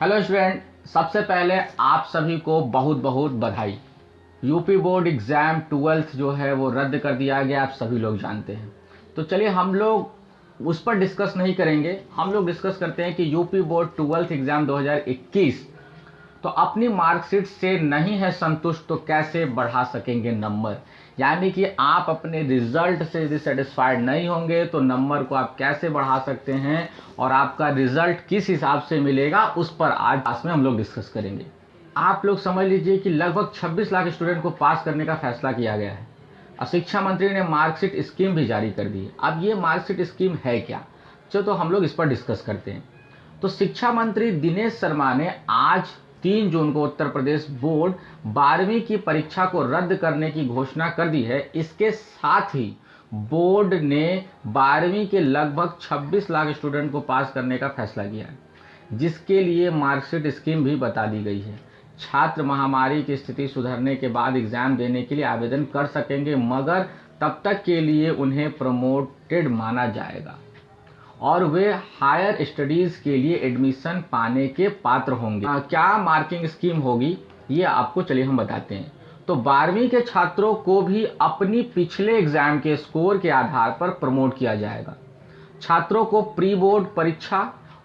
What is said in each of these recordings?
Hello student, सबसे पहले आप सभी को बहुत बहुत बधाई। यूपी बोर्ड एग्ज़ाम 12th जो है वो रद्द कर दिया गया, आप सभी लोग जानते हैं। तो चलिए हम लोग उस पर डिस्कस नहीं करेंगे, हम लोग डिस्कस करते हैं कि यूपी बोर्ड 12th एग्ज़ाम 2021 तो अपनी मार्कशीट से नहीं है संतुष्ट तो कैसे बढ़ा सकेंगे नंबर। यानी कि आप अपने रिजल्ट से यदि सेटिस्फाइड नहीं होंगे तो नंबर को आप कैसे बढ़ा सकते हैं और आपका रिजल्ट किस हिसाब से मिलेगा, उस पर आज क्लास में हम लोग डिस्कस करेंगे। आप लोग समझ लीजिए कि लगभग 26 लाख स्टूडेंट को पास करने का फैसला किया गया है और शिक्षा मंत्री ने मार्कशीट स्कीम भी जारी कर दी है। अब ये मार्कशीट स्कीम है क्या, चलो तो हम लोग इस पर डिस्कस करते हैं। तो शिक्षा मंत्री दिनेश शर्मा ने आज 3 जून को उत्तर प्रदेश बोर्ड 12वीं की परीक्षा को रद्द करने की घोषणा कर दी है। इसके साथ ही बोर्ड ने 12वीं के लगभग 26 लाख स्टूडेंट को पास करने का फैसला किया है, जिसके लिए मार्कशीट स्कीम भी बता दी गई है। छात्र महामारी की स्थिति सुधरने के बाद एग्जाम देने के लिए आवेदन कर सकेंगे, मगर तब तक के लिए उन्हें प्रमोटेड माना जाएगा और वे हायर स्टडीज के लिए एडमिशन पाने के पात्र होंगे। क्या मार्किंग स्कीम होगी ये आपको चलिए हम बताते हैं। तो 12वीं के छात्रों को भी अपनी पिछले एग्जाम के स्कोर के आधार पर प्रमोट किया जाएगा। छात्रों को प्री बोर्ड परीक्षा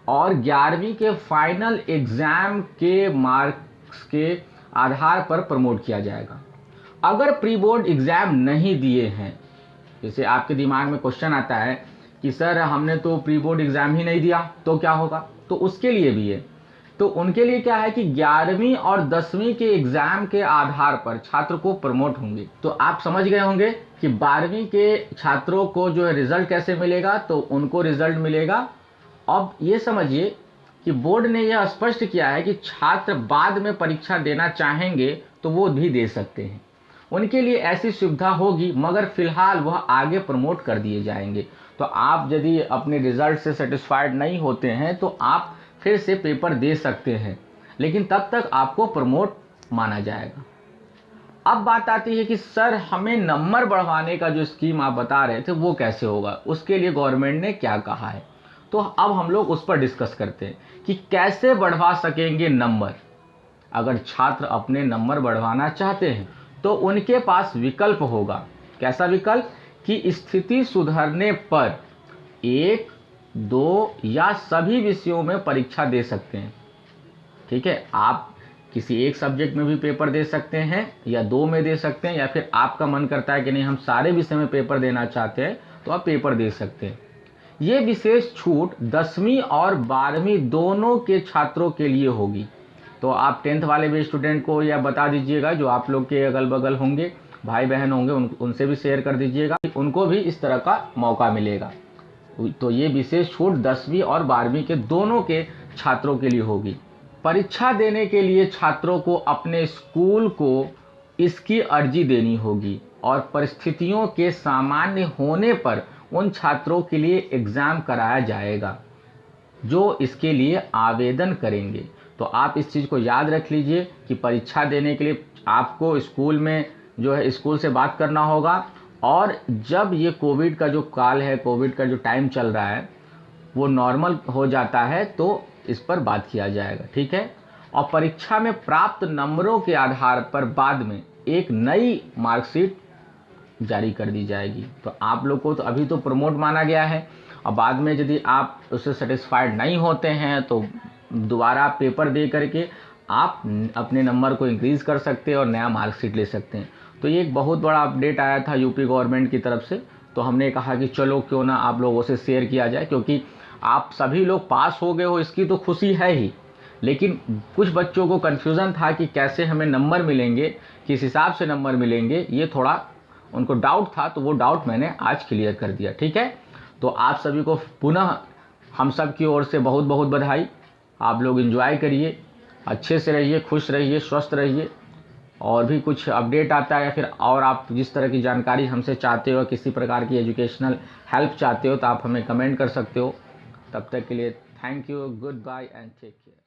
और 11वीं के फाइनल एग्जाम के मार्क्स के आधार पर प्रमोट किया जाएगा। अगर प्री बोर्ड एग्जाम नहीं दिए हैं, जैसे आपके दिमाग में क्वेश्चन आता है कि सर हमने तो प्री बोर्ड एग्जाम ही नहीं दिया तो क्या होगा, तो उसके लिए भी है। तो उनके लिए क्या है कि 11वीं और 10वीं के एग्जाम के आधार पर छात्र को प्रमोट होंगे। तो आप समझ गए होंगे कि 12वीं के छात्रों को जो है रिजल्ट कैसे मिलेगा, तो उनको रिजल्ट मिलेगा। अब ये समझिए कि बोर्ड ने यह स्पष्ट किया है कि छात्र बाद में परीक्षा देना चाहेंगे तो वो भी दे सकते हैं, उनके लिए ऐसी सुविधा होगी, मगर फिलहाल वह आगे प्रमोट कर दिए जाएंगे। तो आप यदि अपने रिजल्ट से सेटिस्फाइड नहीं होते हैं तो आप फिर से पेपर दे सकते हैं, लेकिन तब तक आपको प्रमोट माना जाएगा। अब बात आती है कि सर हमें नंबर बढ़वाने का जो स्कीम आप बता रहे थे वो कैसे होगा, उसके लिए गवर्नमेंट ने क्या कहा है। तो अब हम लोग उस पर डिस्कस करते हैं कि कैसे बढ़वा सकेंगे नंबर। अगर छात्र अपने नंबर बढ़वाना चाहते हैं तो उनके पास विकल्प होगा। कैसा विकल्प कि स्थिति सुधरने पर 1, 2 या सभी विषयों में परीक्षा दे सकते हैं। ठीक है, आप किसी एक सब्जेक्ट में भी पेपर दे सकते हैं या 2 में दे सकते हैं, या फिर आपका मन करता है कि नहीं हम सारे विषय में पेपर देना चाहते हैं तो आप पेपर दे सकते हैं। ये विशेष छूट 10वीं और 12वीं दोनों के छात्रों के लिए होगी। तो आप 10th वाले भी स्टूडेंट को या बता दीजिएगा, जो आप लोग के अगल बगल होंगे, भाई बहन होंगे, उनसे भी शेयर कर दीजिएगा, उनको भी इस तरह का मौका मिलेगा। तो ये विशेष छूट 10वीं और 12वीं के दोनों के छात्रों के लिए होगी। परीक्षा देने के लिए छात्रों को अपने स्कूल को इसकी अर्जी देनी होगी और परिस्थितियों के सामान्य होने पर उन छात्रों के लिए एग्ज़ाम कराया जाएगा जो इसके लिए आवेदन करेंगे। तो आप इस चीज़ को याद रख लीजिए कि परीक्षा देने के लिए आपको स्कूल में जो है स्कूल से बात करना होगा, और जब ये कोविड का जो काल है, कोविड का जो टाइम चल रहा है, वो नॉर्मल हो जाता है तो इस पर बात किया जाएगा। ठीक है, और परीक्षा में प्राप्त नंबरों के आधार पर बाद में एक नई मार्कशीट जारी कर दी जाएगी। तो आप लोग को तो अभी तो प्रमोट माना गया है, और बाद में यदि आप उससे सेटिस्फाइड नहीं होते हैं तो दोबारा पेपर दे करके आप अपने नंबर को इंक्रीज़ कर सकते हैं और नया मार्कशीट ले सकते हैं। तो ये एक बहुत बड़ा अपडेट आया था यूपी गवर्नमेंट की तरफ से, तो हमने कहा कि चलो क्यों ना आप लोगों से शेयर किया जाए, क्योंकि आप सभी लोग पास हो गए हो इसकी तो खुशी है ही, लेकिन कुछ बच्चों को कन्फ्यूज़न था कि कैसे हमें नंबर मिलेंगे, किस हिसाब से नंबर मिलेंगे, ये थोड़ा उनको डाउट था, तो वो डाउट मैंने आज क्लियर कर दिया। ठीक है, तो आप सभी को पुनः हम सब की ओर से बहुत बहुत बधाई। आप लोग एंजॉय करिए, अच्छे से रहिए, खुश रहिए, स्वस्थ रहिए। और भी कुछ अपडेट आता है या फिर और आप जिस तरह की जानकारी हमसे चाहते हो, किसी प्रकार की एजुकेशनल हेल्प चाहते हो, तो आप हमें कमेंट कर सकते हो। तब तक के लिए thank you, good bye and take care.